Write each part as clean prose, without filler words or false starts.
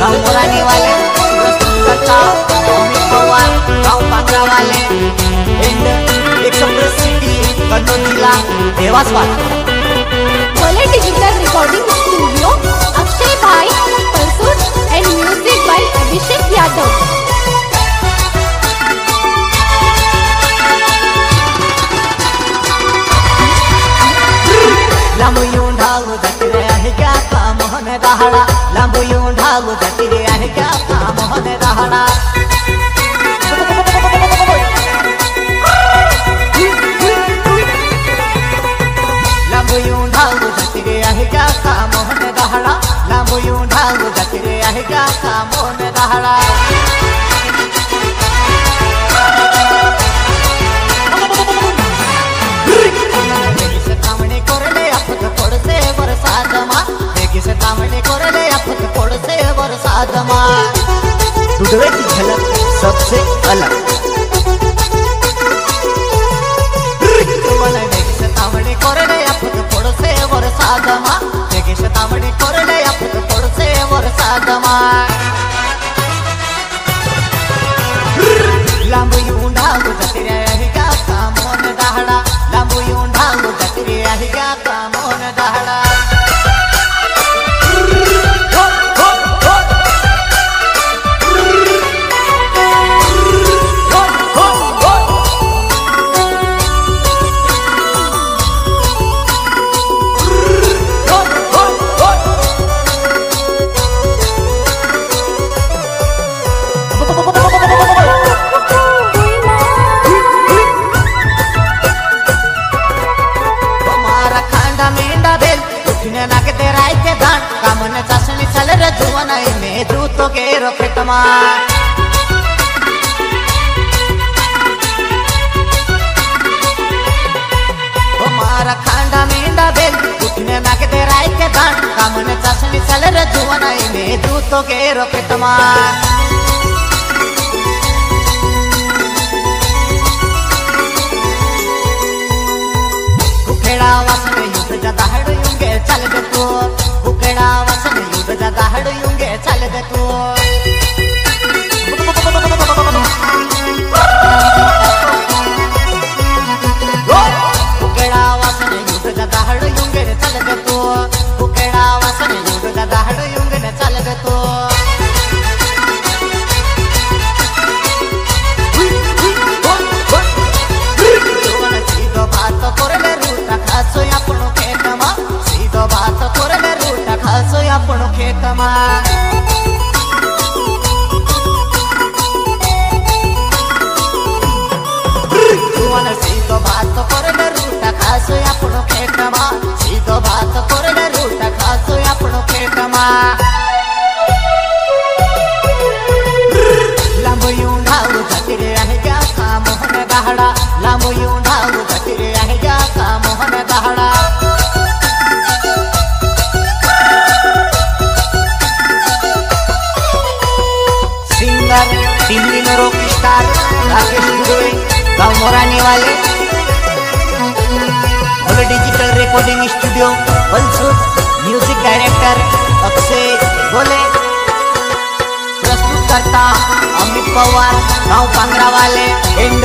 गाँव मोरानी वाले, प्रस्तुतकर्ता अमित पवार, गाँव पांगरा वाले, एंड एक्सप्रेस सिटी कन्नौज जिला देवासवाल। भोले डिजिटल रिकॉर्डिंग स्टूडियो, अक्षय भाई pursuit and music by Abhishek Yadav. लांब येऊन ढालू जाती आहे क्या का मोहन दहाडा, लांब येऊन ढालू जाती आहे क्या का मोहन दहाडा। लांब येऊन ढालू जाती आहे क्या का मोहन दहाडा, लांब येऊन ढालू जाती आहे क्या का मोहन दहाडा। दुधवे की झलक सबसे अलग। तावडे कोरडे आपण थोडसे वर साधमा, जगेश तावडे कोरडे आपण थोडसे वर साधमा। लांब येऊन ढालू जाती आहे का का मोहन दहाडा, लांब येऊन ढालू जाती आहे का का मोहन दहाडा। कामन चासणी चल रे जुवन में जूतो के रोखेतमा। मारा खांडा मेंढा बेल उठने नाके दे राय के दान, कामन चासणी चल रे जुवन में जूतो के रोखेतमा। उखेड़ा वासने युद्ध जा दहाड़ युंगे चल दे तू, उखेड़ा वासने युद्ध जा दहाड़ युंगे चल दे तू। उखेड़ा वासने युद्ध जा दहाड़ युंगे चल दे तू, उखेड़ा वासने युद्ध जा दहाड़ युंगे चल दे तू। सीधो बात कोरले रूटा खासो आपण खेतमा, सीधो बात कोरले रूटा खासो आपण खेतमा। तुवन सीधो बात कोरले रूटा खासो आपण खेतमा, सीधो बात कोरले रूटा खासो आपण खेतमा। लांब येऊन ढालू जाती आहे क्या का मोहन दहाडा, लांब येऊन ढालू जाती आहे क्या का मोहन दहाडा। सिंगर टिमलिनो रॉक स्टार राकेश दुबे, गाँव मोरानी वाले, भोले डिजिटल रिकॉर्डिंग स्टूडियो बलसूट, म्यूजिक डायरेक्टर अक्षय भोले, प्रस्तुतकर्ता अमित पवार, गाँव पांगरा वाले, एंड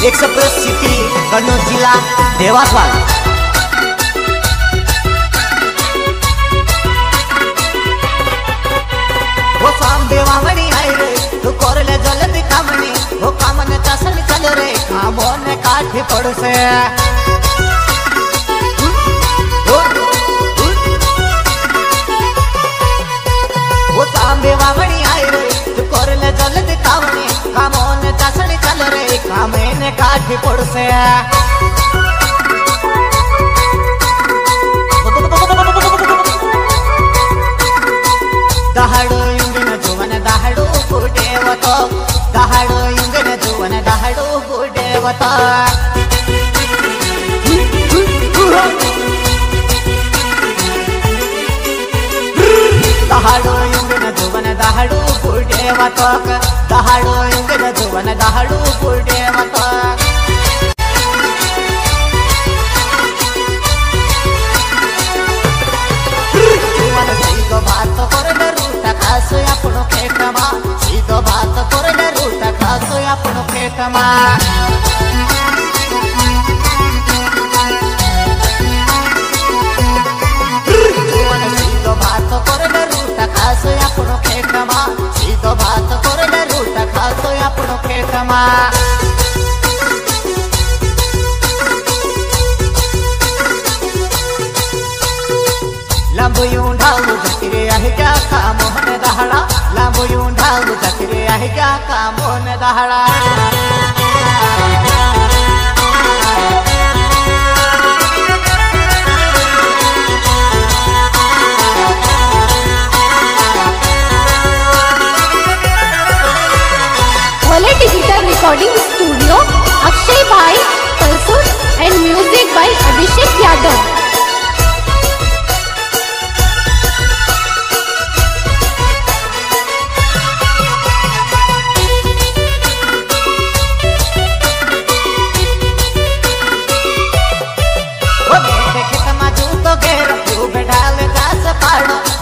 एक्सप्रेस सिटी कन्नौज जिला देवासवाल। वो सांबे वामणी आई रे तू कोरले जल्दी कामणी, वो कामन चासणी चल रे कामोन काठी पड़से। वो सांबे वामणी आई रे तू कोरले जल्दी कामणी, कामोन चासणी चल रे कामेन काठी पड़से। दहाडो युंगन जुवन दहाडो गुडेवतो, दहाडो युंगन जुवन दहाडो गुडेवतो। दहाडो युंगन जुवन दहाडो गुडेवतो, दहाडो युंगन जुवन दहाडो गुडेवतो। सीधो बात कोरले रूटा खासो आपण खेतमा सीधो भात करले रूटा खासो आपणो खेतमा सीधो भात करले रूटा खासो आपणो खेतमा लांबू येऊन ढालू झकरे आहे क्या कामोहन दहाडा लांबू येऊन ढालू झकरे आहे क्या कामोहन दहाडा भोले डिजिटल रिकॉर्डिंग स्टूडियो अक्षय भाई परसूर and music by Abhishek Yadav.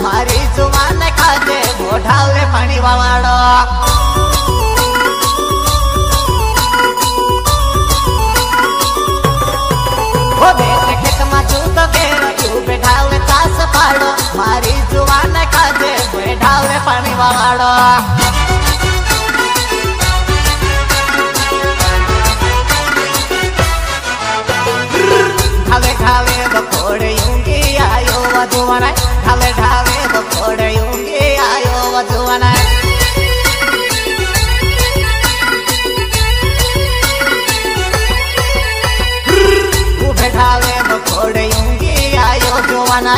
मारी जुवान खाते मोठाले पाणी वावाडो हो बेटे खेत मा जूतो घेर तू बेढाले तास पाडो मारी जुवान खाते बेढाले पाणी वावाडो ढाले ढाले बकोड़े यूंगी आयो वधुवना ढाले ढाले बकोड़े यूंगी आयो वधुवना उभे ढाले बकोड़े यूंगी आयो जुवाना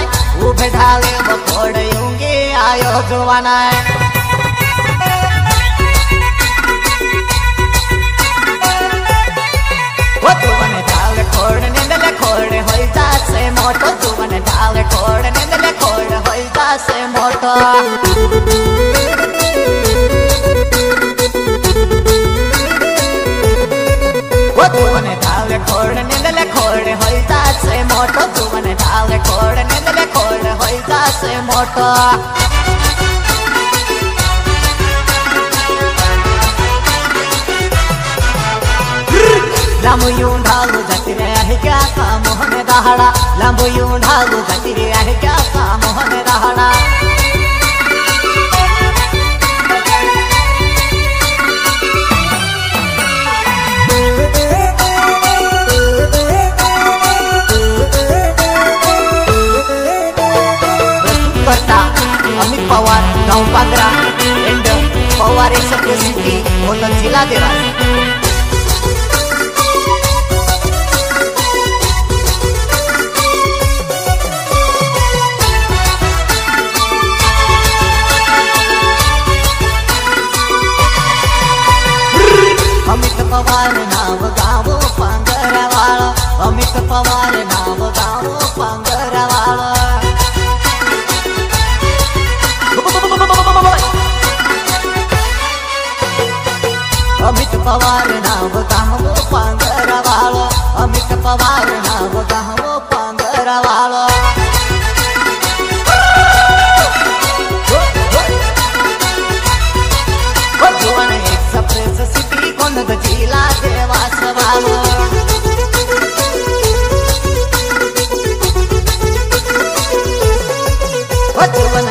उभे ढाले बकोड़े यूंगी आयो जुवाना जुवाने ढाले खोड़ निंदले खोड़ होई जासे मोटो जुवाने ढाले खोड़ निंदले खोड़ होई जासे मोटो जुवाने ढाले खोड़ निंदले खोड़ होई जासे मोटो जुवाने ढाले खोड़ निंदले खोड़ होई जासे मोटो लांबू येऊन ढालू झकरे आहे क्या कामोहन दहाडा लांबू येऊन ढालू झकरे आहे क्या कामोहन दहाडा करता अमित पवार गाँव Pangra and Pawar city hotel जिला देवास अमित पवार नाव गावो पांगरवाळ अमित पवार नाव गावो पांगरवाळ अमित पवार नाव गावो पांगरवाळ अमित पवार नाव गावो पांगरवाळ जुवान एक्सप्रेस सिटी कोंड जिला देवास वालो जुवान